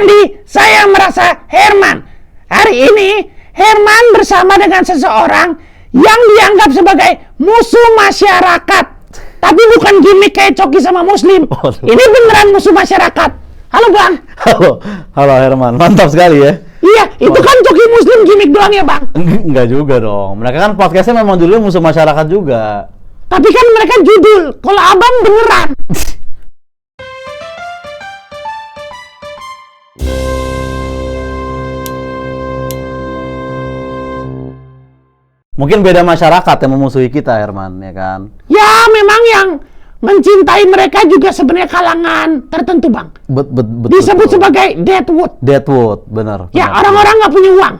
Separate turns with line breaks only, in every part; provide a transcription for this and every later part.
Bandi, saya merasa Herman. Hari ini Herman bersama dengan seseorang yang dianggap sebagai musuh masyarakat. Tapi bukan gimmick kayak Coki sama Muslim. Ini beneran musuh masyarakat. Halo Bang.
Halo Herman, mantap sekali ya.
Iya, itu kan Coki Muslim gimmick doang ya Bang?
Enggak juga dong. Mereka kan podcastnya memang dulu musuh masyarakat juga.
Tapi kan mereka judul, kalau abang beneran.
Mungkin beda masyarakat yang memusuhi kita, Herman, ya kan?
Ya, memang yang mencintai mereka juga sebenarnya kalangan tertentu, Bang.
Betul.
Disebut sebagai Deadwood.
Deadwood, benar.
Ya, orang-orang nggak punya uang.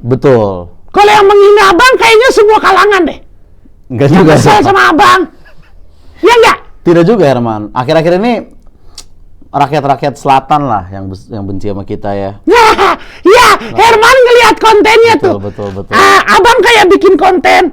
Betul.
Kalau yang menghina abang kayaknya semua kalangan deh.
Enggak juga.
Kesel sama abang. Ya enggak?
Tidak juga, Herman. Akhir-akhir ini rakyat-rakyat selatan lah yang benci sama kita ya.
Ya, Herman ngelihat kontennya
Betul,
tuh.
betul.
Abang kayak bikin konten.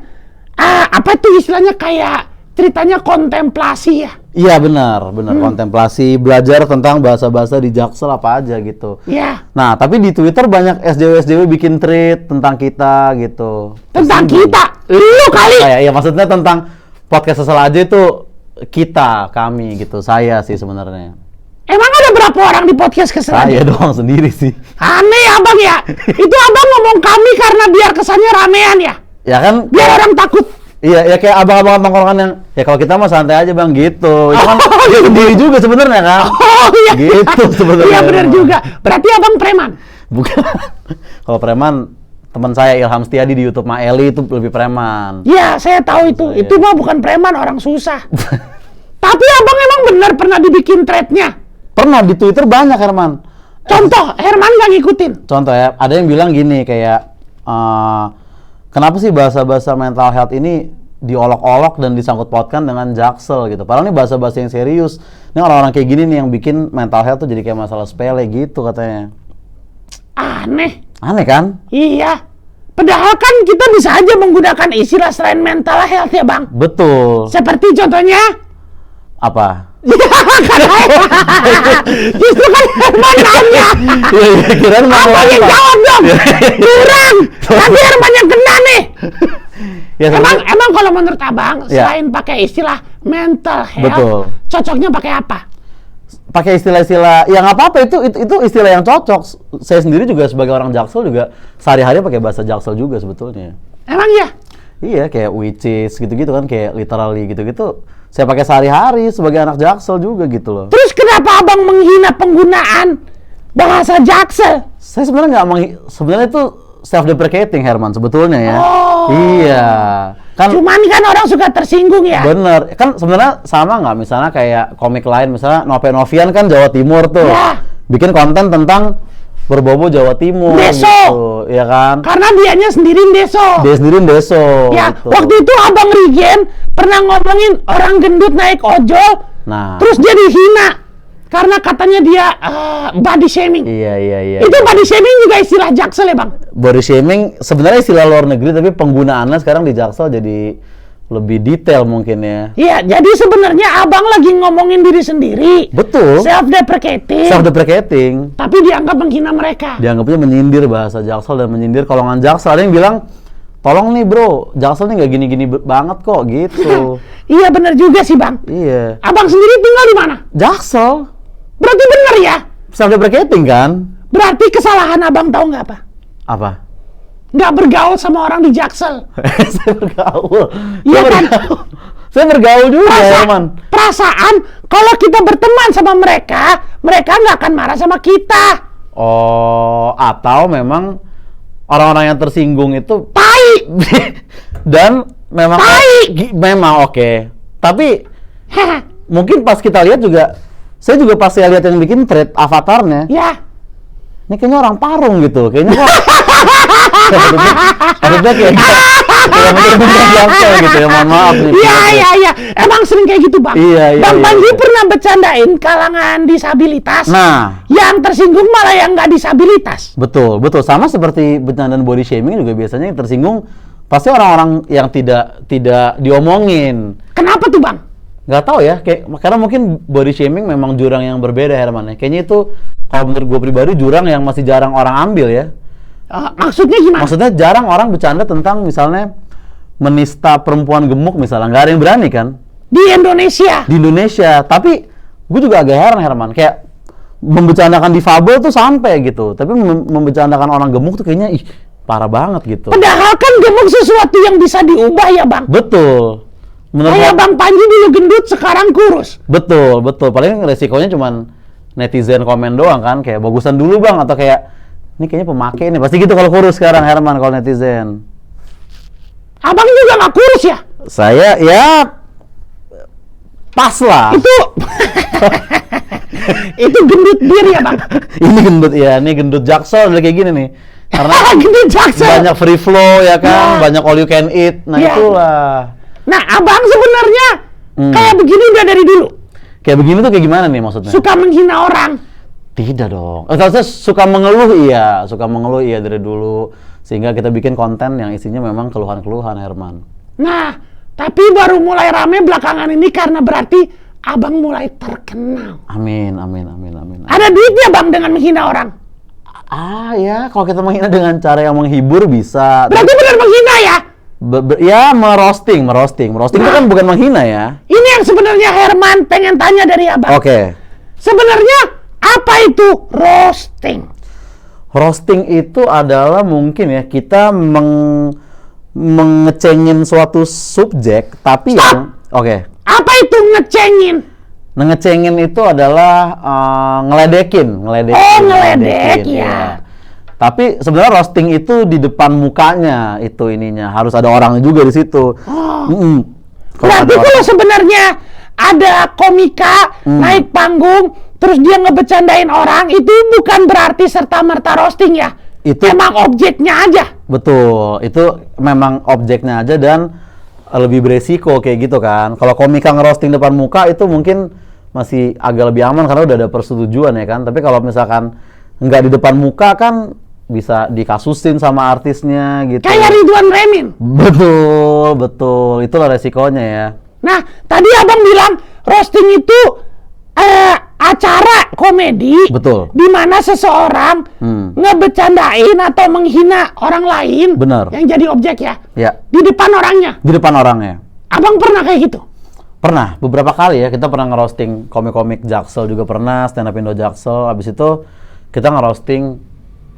Apa tuh istilahnya kayak ceritanya kontemplasi ya?
Iya benar. Kontemplasi, belajar tentang bahasa-bahasa di Jaksel apa aja gitu.
Iya.
Nah, tapi di Twitter banyak SJW bikin tweet tentang kita gitu.
Tentang kita? Lu kali?
Kayak, ya maksudnya tentang podcast Sesal aja itu kami gitu. Saya sih sebenarnya.
Emang ada berapa orang di podcast Kesel aja?
Saya doang sendiri sih.
Aneh abang ya. Itu abang ngomong kami karena biar kesannya ramean ya?
Ya kan?
Biar orang takut.
Iya, ya kayak abang-abang tongkrongan yang ya kalau kita mah santai aja Bang gitu. Itu kan dia sendiri juga sebenarnya kan.
Oh iya.
Gitu sebenarnya.
Iya benar juga. Berarti abang preman.
Bukan. Kalau preman teman saya Ilham Setiadi di YouTube Maeli itu lebih preman.
Iya, saya tahu itu. Itu mah bukan preman, orang susah. Tapi abang emang benar pernah dibikin thread-nya?
Pernah di Twitter banyak Herman.
Contoh, Herman nggak ngikutin.
Contoh ya, ada yang bilang gini kayak kenapa sih bahasa-bahasa mental health ini diolok-olok dan disangkut pautkan dengan Jaksel gitu. Padahal ini bahasa-bahasa yang serius. Ini orang-orang kayak gini nih yang bikin mental health tuh jadi kayak masalah sepele gitu katanya.
Aneh.
Aneh kan?
Iya. Padahal kan kita bisa aja menggunakan istilah selain mental health ya Bang.
Betul.
Seperti contohnya?
Apa?
Justru kan Herman nanya.
Kirain mau
Abang yang jawab dong. Kurang. Tapi Herman yang kena nih.
Ya,
Emang kalau menurut abang selain pakai istilah mental health,
betul,
cocoknya pakai apa?
Pakai istilah-istilah yang apa-apa itu istilah yang cocok. Saya sendiri juga sebagai orang Jaksel juga sehari-hari pakai bahasa Jaksel juga sebetulnya.
Emang ya?
Iya, kayak which is gitu-gitu kan, kayak literally gitu-gitu. Saya pakai sehari-hari sebagai anak Jaksel juga gitu loh.
Terus kenapa abang menghina penggunaan bahasa Jaksel?
Saya sebenarnya sebenarnya itu self-deprecating Herman sebetulnya ya.
Oh.
Iya. Kan
cuman kan orang suka tersinggung ya.
Bener. Kan sebenarnya sama nggak misalnya kayak komik lain misalnya Novian kan Jawa Timur tuh.
Ya.
Bikin konten tentang berbobo Jawa Timur
Deso.
gitu, ya kan?
Karena dianya sendiriin deso.
Dia sendiriin deso.
Ya,
gitu.
waktu itu Abang Rigen pernah ngomongin orang gendut naik ojol.
Nah.
Terus dia dihina karena katanya dia body shaming.
Iya.
Itu body shaming juga istilah Jaksel ya Bang?
Body shaming sebenarnya istilah luar negeri tapi penggunaannya sekarang di Jaksel jadi lebih detail mungkin ya.
Iya, jadi sebenarnya abang lagi ngomongin diri sendiri.
Betul.
Self-deprecating. Tapi dianggap menghina mereka.
Dianggapnya menyindir bahasa Jaksel dan menyindir golongan Jaksel. Ada yang bilang, tolong nih bro, Jaksel nih nggak gini-gini banget kok gitu.
Iya benar juga sih Bang.
Iya.
Abang sendiri tinggal di mana?
Jaksel.
Berarti benar ya?
Self-deprecating kan?
Berarti kesalahan abang tahu nggak apa?
Apa?
Nggak bergaul sama orang di Jaksel.
Saya bergaul.
Iya kan?
Saya bergaul juga, teman.
Perasaan kalau kita berteman sama mereka, mereka nggak akan marah sama kita.
Oh, atau memang orang-orang yang tersinggung itu
tai.
Dan memang memang oke. Tapi mungkin pas kita lihat juga, saya juga pas saya lihat yang bikin thread avatarnya.
Ya.
Ini kayaknya orang Parung gitu. Kayaknya kok harusnya kayak bener-bener Jaksel gitu ya, mohon maaf nih.
Iya. Emang sering kayak gitu Bang.
Iya.
Bang Panji pernah bercandain kalangan disabilitas.
Nah,
yang tersinggung malah yang nggak disabilitas.
Betul. Sama seperti bercandaan body shaming juga biasanya yang tersinggung pasti orang-orang yang tidak diomongin.
Kenapa tuh Bang?
Nggak tahu ya, karena mungkin body shaming memang jurang yang berbeda Herman ya. Kayaknya itu kalau menurut gue pribadi jurang yang masih jarang orang ambil ya.
Maksudnya gimana?
Maksudnya jarang orang bercanda tentang misalnya menista perempuan gemuk misalnya, nggak ada yang berani kan?
Di Indonesia.
Di Indonesia, tapi gue juga agak heran Herman, kayak membercandakan difabel tuh sampai gitu, tapi membercandakan orang gemuk tuh kayaknya parah banget gitu.
Padahal kan gemuk sesuatu yang bisa diubah ya Bang.
Betul.
Kayak Bang Panji dulu gendut, sekarang kurus.
Betul. Paling resikonya cuman netizen komen doang kan, kayak bagusan dulu Bang, atau kayak ini kayaknya pemakai nih, pasti gitu kalau kurus sekarang Herman kalau netizen.
Abang juga nggak kurus ya?
Saya ya pas lah.
Itu gendut bir ya Bang?
Ini gendut Jaksel udah kayak gini nih. Karena
gendut Jaksel.
Banyak free flow ya kan, banyak all you can eat. Nah itulah.
Nah Abang sebenarnya kayak begini udah dari dulu.
Kayak begini tuh kayak gimana nih maksudnya?
Suka menghina orang.
Tidak dong. Saya suka mengeluh iya dari dulu. Sehingga kita bikin konten yang isinya memang keluhan-keluhan Herman.
Nah, tapi baru mulai rame belakangan ini karena berarti Abang mulai terkenal.
Amin.
Ada duitnya Bang dengan menghina orang?
Ya, kalau kita menghina dengan cara yang menghibur bisa.
Berarti benar menghina ya?
Ya, merosting. Merosting itu kan bukan menghina ya.
Ini yang sebenarnya Herman pengen tanya dari Abang.
Oke.
Sebenarnya apa itu roasting?
Roasting itu adalah mungkin ya kita mengecengin suatu subjek, tapi yang
Apa itu ngecengin?
Ngecengin itu adalah ngeledekin.
Ngeledek ya.
Tapi sebenarnya roasting itu di depan mukanya itu ininya harus ada orang juga di situ.
Berarti kalau sebenarnya ada komika naik panggung terus dia ngebecandain orang, itu bukan berarti serta-merta roasting ya? Itu emang objeknya aja?
Betul, itu memang objeknya aja dan lebih beresiko kayak gitu kan. Kalau komika ngerosting depan muka itu mungkin masih agak lebih aman karena udah ada persetujuan ya kan. Tapi kalau misalkan nggak di depan muka kan bisa dikasusin sama artisnya gitu.
Kayak Ridwan Remin?
Betul, itulah resikonya ya.
Nah, tadi Abang bilang roasting itu acara komedi,
betul,
di mana seseorang ngebecandain atau menghina orang lain,
benar,
yang jadi objek ya, di depan orangnya.
Di depan orangnya.
Abang pernah kayak gitu?
Pernah, beberapa kali ya. Kita pernah ngerosting komik-komik Jaksel juga pernah, stand up Indo Jaksel. Habis itu kita ngerosting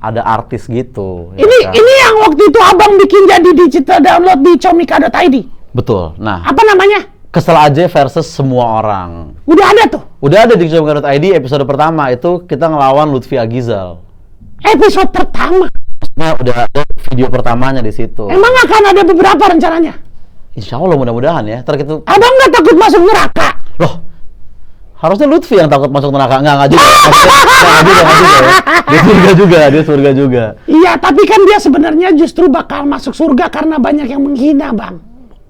ada artis gitu.
Ini yang waktu itu Abang bikin jadi digital download di comika.id.
Betul. Nah,
apa namanya?
Kesel aja versus semua orang.
Udah ada tuh?
Udah ada di comika.id episode pertama. Itu kita ngelawan Lutfi Agizal.
Episode pertama?
Nah, udah ada video pertamanya di situ.
Emang akan ada beberapa rencananya?
Insya Allah mudah-mudahan ya.
Abang nggak takut masuk neraka?
Loh, harusnya Lutfi yang takut masuk neraka. Nggak juga. Dia surga juga.
Iya, tapi kan dia sebenarnya justru bakal masuk surga karena banyak yang menghina, Bang.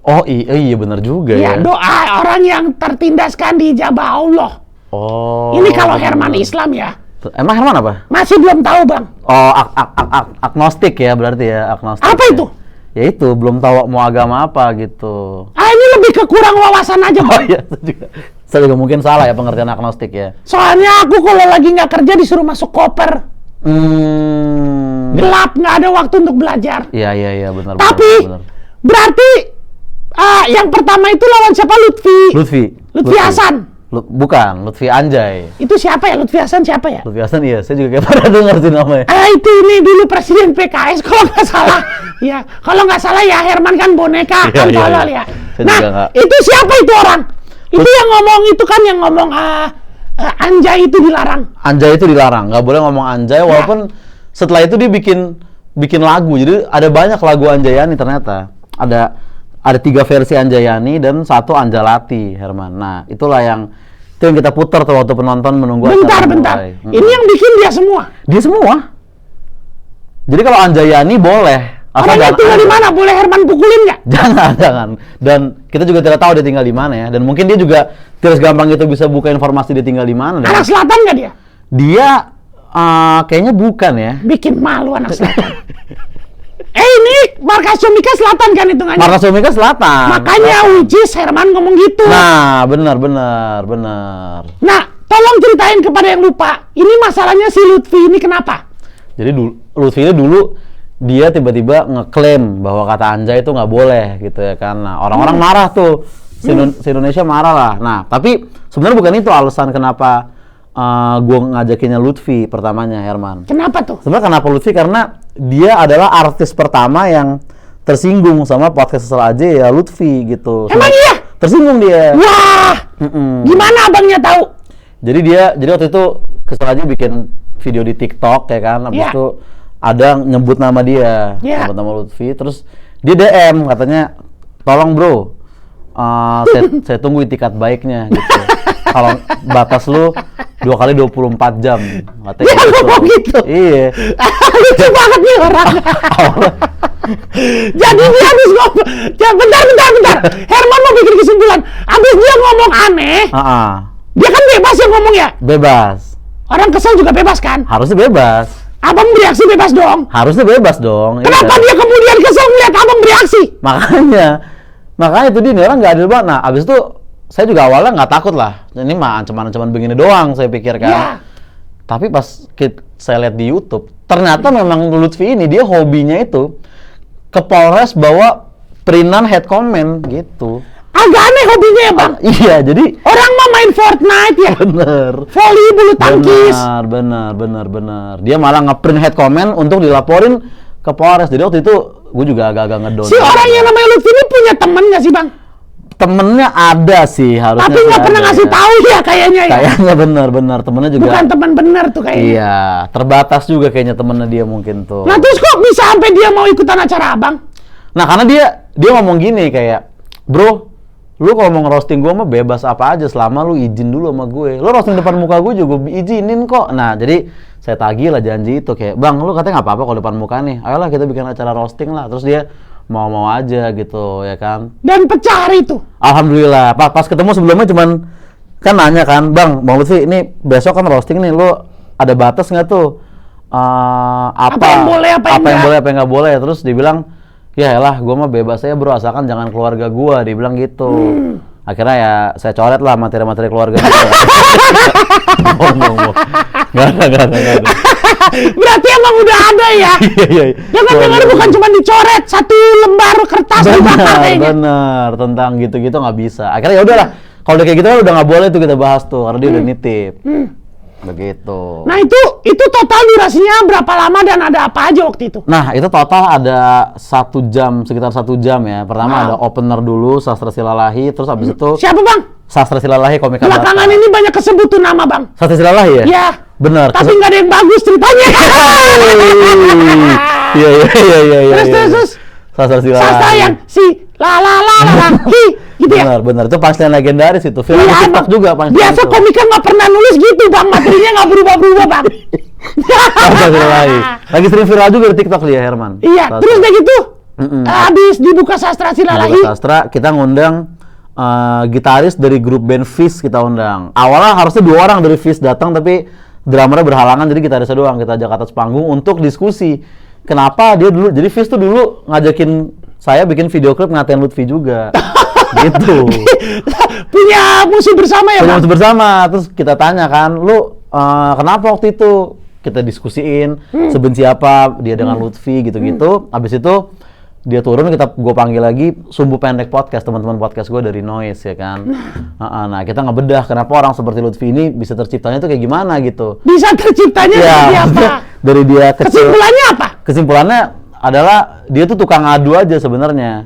Oh iya benar juga ya.
Doa orang yang tertindaskan dijabah Allah.
Oh.
Ini kalau Herman Islam ya.
Emang Herman apa?
Masih belum tahu Bang.
Oh, agnostik ya berarti ya, agnostik.
Apa itu?
Ya itu, belum tahu mau agama apa gitu.
Ini lebih ke kurang wawasan aja Bang.
Oh iya, saya juga mungkin salah ya pengertian agnostik ya.
Soalnya aku kalau lagi nggak kerja disuruh masuk koper. Gelap, nggak ada waktu untuk belajar.
Iya benar.
Tapi
benar.
Berarti yang pertama itu lawan siapa? Lutfi Hasan.
Bukan, Lutfi Anjay.
Itu siapa ya? Lutfi Hasan siapa ya?
Lutfi Hasan iya, saya juga kayak pernah dengar sih namanya.
Itu ini dulu presiden PKS kalau nggak salah. Ya, kalau nggak salah ya Herman kan boneka kan tolol ya. Nah, itu siapa itu orang? Itu yang ngomong itu kan yang ngomong Anjay itu dilarang.
Anjay itu dilarang, nggak boleh ngomong Anjay walaupun setelah itu dia bikin lagu. Jadi ada banyak lagu Anjayani ternyata. Ada 3 versi Anjayani dan 1 Anjalati, Herman. Nah, itu yang kita putar tuh waktu penonton menunggu.
Bentar. Ini yang bikin dia semua?
Dia semua. Jadi kalau Anjayani boleh.
Orangnya tinggal di mana? Boleh Herman pukulin nggak?
Jangan. Dan kita juga tidak tahu dia tinggal di mana ya. Dan mungkin dia juga tidak segampang itu bisa buka informasi dia tinggal di mana.
Anak selatan nggak dia? Dia
kayaknya bukan ya.
Bikin malu anak selatan. Ini markas Comika Selatan kan hitungannya.
Markas Comika Selatan.
Makanya which is Herman ngomong gitu.
Nah, benar.
Nah, tolong ceritain kepada yang lupa. Ini masalahnya si Lutfi ini kenapa?
Jadi Lutfi ini dulu dia tiba-tiba ngeklaim bahwa kata anjay itu nggak boleh gitu ya kan. Nah, orang-orang marah tuh. Si Indonesia marah lah. Nah, tapi sebenarnya bukan itu alasan kenapa gue ngajakinnya Lutfi pertamanya, Herman.
Kenapa tuh?
Sebenarnya kenapa Lutfi? Karena dia adalah artis pertama yang tersinggung sama podcast Kesel Aja ya, Lutfi gitu.
Emang iya?
Tersinggung dia.
Wah, gimana abangnya tahu?
Jadi waktu itu Kesel Aja bikin video di TikTok ya kan, habis itu ada nyebut nama dia, nyebut nama Lutfi, terus dia DM katanya, tolong bro, saya tunggu itikat baiknya gitu. Kalau batas lu 2 kali 24 jam katanya
dia
gitu.
ngomong gitu?
Iya.
Lucu banget nih orang. Jadi dia habis ngomong, ya bentar. Herman mau bikin kesimpulan. Habis dia ngomong aneh, dia kan bebas ya ngomong ya?
Bebas.
Orang kesel juga bebas kan?
Harusnya bebas.
Abang bereaksi bebas dong.
Harusnya bebas dong.
Kenapa dia kemudian kesel melihat abang bereaksi?
Makanya itu dia, nih orang nggak adil banget. Nah, abis itu saya juga awalnya nggak takut lah. Ini mah ancaman-ancaman begini doang, saya pikir kan. Tapi pas saya lihat di YouTube, ternyata memang Lutfi ini dia hobinya itu ke Polres bawa printan head comment gitu.
Agak aneh hobinya ya bang?
Iya, jadi
orang mah main Fortnite ya?
Bener.
Volley bulu tangkis.
Bener. Dia malah ngeprint head comment untuk dilaporin ke Polres. Jadi waktu itu gue juga agak-agak ngedown.
Si orang yang namanya Lutfi ini punya temen nggak sih bang?
Temennya ada sih harusnya.
Tapi nggak pernah ngasih tahu ya kayaknya ya?
Kayaknya bener. Temennya juga.
Bukan teman bener tuh kayaknya.
Iya, terbatas juga kayaknya temennya dia mungkin tuh.
Nah terus kok bisa sampai dia mau ikutan acara abang?
Nah karena dia ngomong gini kayak, bro, lu kalau mau ngerosting gue mah bebas apa aja selama lu izin dulu sama gue. Lu roasting depan muka gue juga izinin kok. Nah jadi saya tagih lah janji itu kayak, bang lu katanya nggak apa-apa kalau depan muka nih. Ayolah kita bikin acara roasting lah. Terus dia mau aja gitu ya kan.
Dan pecah hari itu.
Alhamdulillah. Pas ketemu sebelumnya cuman kan nanya kan, bang Lutfi ini besok kan roasting nih, lu ada batas nggak tuh? Apa
yang boleh apa
yang nggak boleh? Terus dibilang, ya elah gue mah bebas aja bro, asalkan jangan keluarga gue. Dibilang gitu. Akhirnya ya saya coret lah materi-materi keluarga. Nggak ada.
Berarti emang udah ada ya?
Iya.
Dengar bukan cuma dicoret, 1 lembar kertas dibakar kayaknya.
Bener, tentang gitu-gitu nggak bisa. Akhirnya ya udahlah, kalau udah kayak gitu kan udah nggak boleh tuh kita bahas tuh, karena dia udah nitip. Begitu.
Nah itu total durasinya berapa lama dan ada apa aja waktu itu?
Nah itu total ada 1 jam, sekitar 1 jam ya. Pertama ada opener dulu, Sastra Silalahi, terus habis itu
siapa bang?
Sastra Silalahi Komika Batak.
Belakangan ini banyak kesebut tuh nama bang.
Sastra Silalahi ya?
Iya.
Bener.
Tapi nggak ada yang bagus ceritanya.
Iya.
Terus.
Sastra Silalahi.
Sastra yang si la hi gitu ya.
Bener. Itu punchline legendaris itu. Film di TikTok juga punchline.
Biasa
itu.
komika nggak pernah nulis gitu bang, materinya nggak berubah bang.
Sastra Silalahi. Lagi sering viral juga di TikTok dia Herman.
Iya.
Sastra.
Terus udah gitu. Habis dibuka Sastra Silalahi.
Sastra kita ngundang gitaris dari grup band Fish kita undang. Awalnya harusnya 2 orang dari Fish datang, tapi drummernya berhalangan, jadi gitarisnya doang kita ajak atas panggung untuk diskusi. Kenapa dia dulu, jadi Fish tuh dulu ngajakin saya bikin video klip ngatain Lutfi juga. Gitu.
Punya musuh bersama ya
Punya
bang?
musuh bersama, terus kita tanya kan, lu kenapa waktu itu? Kita diskusiin sebenci apa dia dengan Lutfi gitu-gitu. Habis itu dia turun, gue panggil lagi Sumbu Pendek Podcast, teman-teman podcast gue dari Noise ya kan. Nah kita ngebedah kenapa orang seperti Lutfi ini bisa terciptanya tuh kayak gimana gitu.
Bisa terciptanya seperti apa?
Dari dia kecil.
Kesimpulannya apa?
Kesimpulannya adalah dia tuh tukang adu aja sebenarnya.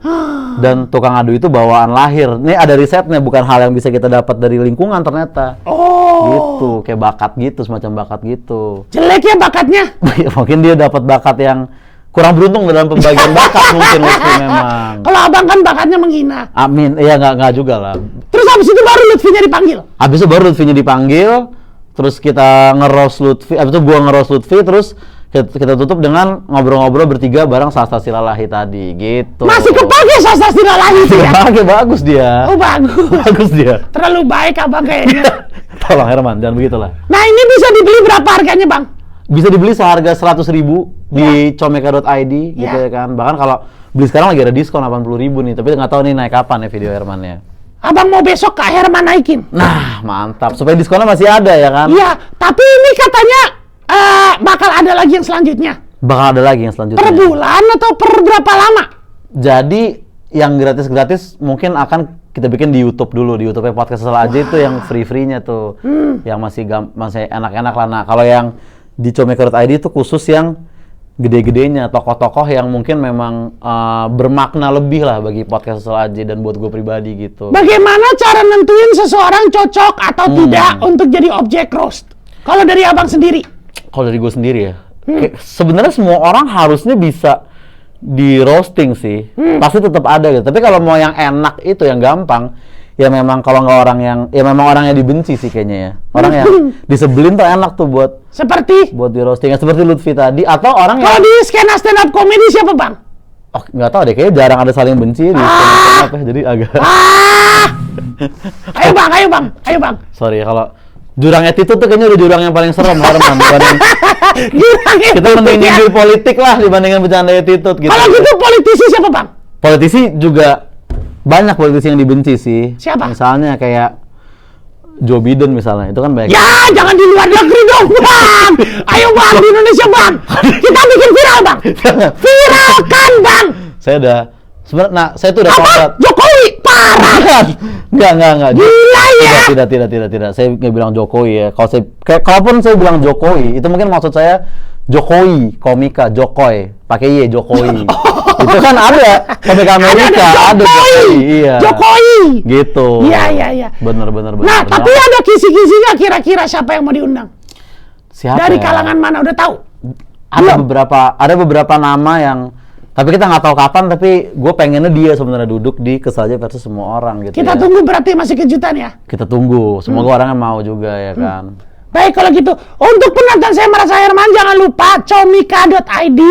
Dan tukang adu itu bawaan lahir. Ini ada risetnya, bukan hal yang bisa kita dapat dari lingkungan ternyata. Gitu, kayak bakat gitu, semacam bakat gitu.
Jelek ya bakatnya?
Mungkin dia dapat bakat yang kurang beruntung dalam pembagian bakat mungkin Lutfi memang.
Kalau abang kan bakatnya menghina.
Amin, iya nggak juga lah.
Terus habis itu baru Lutfinya dipanggil?
Habis itu baru Lutfinya dipanggil, terus kita nge-roast Lutfi, habis itu gua nge-roast Lutfi, terus kita tutup dengan ngobrol-ngobrol bertiga bareng Sastra Silalahi tadi, gitu.
Masih kepake Sastra Silalahi itu ya?
Kepake, bagus dia.
Oh bagus.
Bagus dia.
Terlalu baik abang kayaknya.
Tolong Herman, jangan begitulah.
Nah ini bisa dibeli berapa harganya bang?
bisa dibeli seharga 100.000 di comeka.id gitu
Ya.
ya kan. Bahkan kalau beli sekarang lagi ada diskon 80.000 nih, tapi nggak tahu nih naik kapan ya video Hermannya.
Abang mau besok Kak Herman naikin.
Nah, mantap. Supaya diskonnya masih ada ya kan?
Iya, tapi ini katanya bakal ada lagi yang selanjutnya.
Bakal ada lagi yang selanjutnya.
Per bulan atau per berapa lama?
Jadi yang gratis-gratis mungkin akan kita bikin di YouTube dulu, di YouTube Podcast Kesel Aja itu yang free-free-nya tuh. Yang masih enak-enak lah. Nah, kalau yang di comeka.id itu khusus yang gede-gedenya, tokoh-tokoh yang mungkin memang bermakna lebih lah bagi Podcast Kesel Aja dan buat gue pribadi gitu.
Bagaimana cara nentuin seseorang cocok atau tidak untuk jadi objek roast? Kalau dari abang sendiri?
Kalau dari gue sendiri ya, sebenarnya semua orang harusnya bisa di roasting sih, pasti tetap ada gitu. Tapi kalau mau yang enak itu yang gampang, ya memang kalau nggak orang yang, ya memang orang yang dibenci sih kayaknya ya. Orang yang disebelin tuh enak tuh buat
Seperti?
di roasting, ya, seperti Lutfi tadi, atau orang
Kalau
yang,
di skena stand up comedy siapa bang?
oh nggak tahu deh, kayaknya jarang ada saling benci di stand up ya, jadi agak,
Ayo bang, ayo bang, ayo bang.
sorry kalau jurang attitude tuh kayaknya udah jurang yang paling serem Herman. Kita mending nyindir politik lah dibandingkan bercanda attitude gitu.
Kalau gitu politisi siapa bang?
Politisi juga banyak politisi yang dibenci sih.
Siapa?
Misalnya kayak Joe Biden misalnya, itu kan banyak.
Ya, jangan di luar negeri dong, bang. Ayo bang, di Indonesia bang. Kita bikin viral bang. Viralkan bang.
Saya udah sebenarnya, nah saya tuh udah
Apa?
kombat.
Jokowi parah.
Enggak.
Gila ya.
Tidak. Saya nggak bilang Jokowi ya. Kalau saya, kalaupun saya bilang Jokowi, itu mungkin maksud saya Jokowi, komika, Jokoy, pakai Y, Jokowi. Itu kan ada komika Amerika, ada Jokowi. Iya.
Jokowi.
Gitu.
Iya.
Bener.
Nah, tapi ada kisi-kisinya kira-kira siapa yang mau diundang?
Siapa
Dari
ya?
kalangan mana udah tahu?
Ada beberapa nama yang, tapi kita nggak tahu kapan, tapi gue pengennya dia sebenarnya duduk di Kesel Aja versus semua orang gitu.
Kita
ya.
tunggu berarti masih kejutan ya.
Kita tunggu. Semoga orangnya mau juga ya kan.
Baik kalau gitu, untuk penonton Saya Merasa Herman jangan lupa comika.id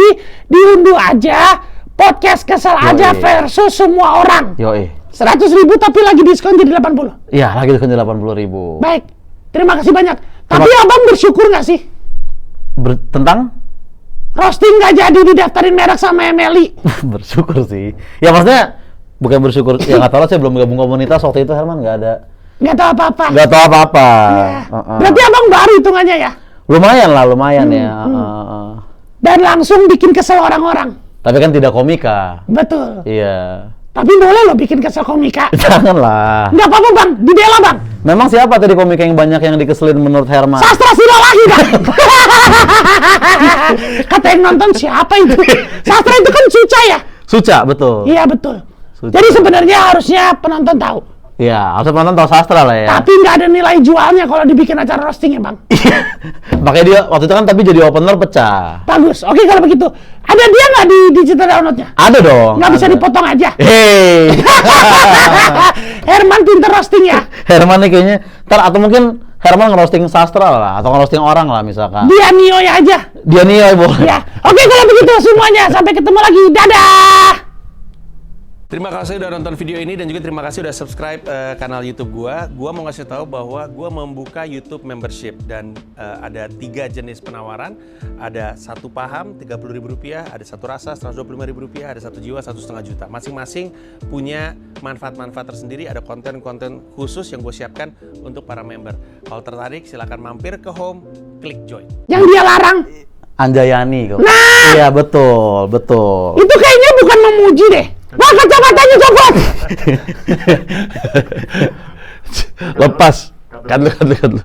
diunduh aja podcast Kesel Aja
Yoi.
versus semua orang.
Yoi.
100.000 tapi lagi diskon jadi 80.
Iya, lagi diskon 80.000.
Baik, terima kasih banyak. Tapi abang bersyukur nggak sih?
Tentang
Roasting nggak jadi didaftarin merek sama Emily.
bersyukur sih. Ya maksudnya bukan bersyukur. Ya nggak tahu lah, saya belum gabung komunitas waktu itu Herman, nggak ada.
Nggak tahu apa-apa.
Nggak tahu apa-apa.
Ya. Berarti abang baru hitungannya ya?
Lumayan ya.
Dan langsung bikin kesel orang-orang.
Tapi kan tidak komika.
Betul.
Iya.
Tapi boleh loh bikin kesel komika.
Janganlah.
Nggak apa-apa bang, dibela bang.
Memang siapa tadi komika yang banyak yang dikeselin menurut Herman?
Sastra Sila lagi bang. Kata yang nonton siapa itu? Sastra itu kan Suca ya?
Suca, betul.
Iya betul.
Suca.
Jadi sebenarnya harusnya penonton tahu.
Iya, harusnya penonton tahu sastra lah ya.
Tapi nggak ada nilai jualnya kalau dibikin acara roasting ya bang.
Makanya dia waktu itu kan tapi jadi opener pecah.
Bagus. Oke kalau begitu. Ada dia nggak di digital downloadnya?
Ada dong.
Nggak bisa
ada.
dipotong aja.
Hei.
Herman pinter roasting ya.
Herman nih kayaknya. Atau mungkin Herman ngerosting sastra lah, atau ngerosting orang lah misalkan.
Dia Nio ya aja.
Dia nih boleh.
Ya. Oke kalau begitu semuanya. Sampai ketemu lagi. Dadah.
Terima kasih udah nonton video ini dan juga terima kasih udah subscribe kanal YouTube gua. Gua mau ngasih tahu bahwa gua membuka YouTube membership dan ada 3 jenis penawaran. Ada satu paham Rp30.000, ada satu rasa Rp125.000, ada satu jiwa Rp1,5 juta. Masing-masing punya manfaat-manfaat tersendiri. Ada konten-konten khusus yang gue siapkan untuk para member. Kalau tertarik silakan mampir ke home, klik join.
Yang dia larang.
Anjayani kok.
Nah.
Iya betul.
Itu kayaknya bukan memuji deh. Wah kacamatanya copot.
Lepas. Kan lu.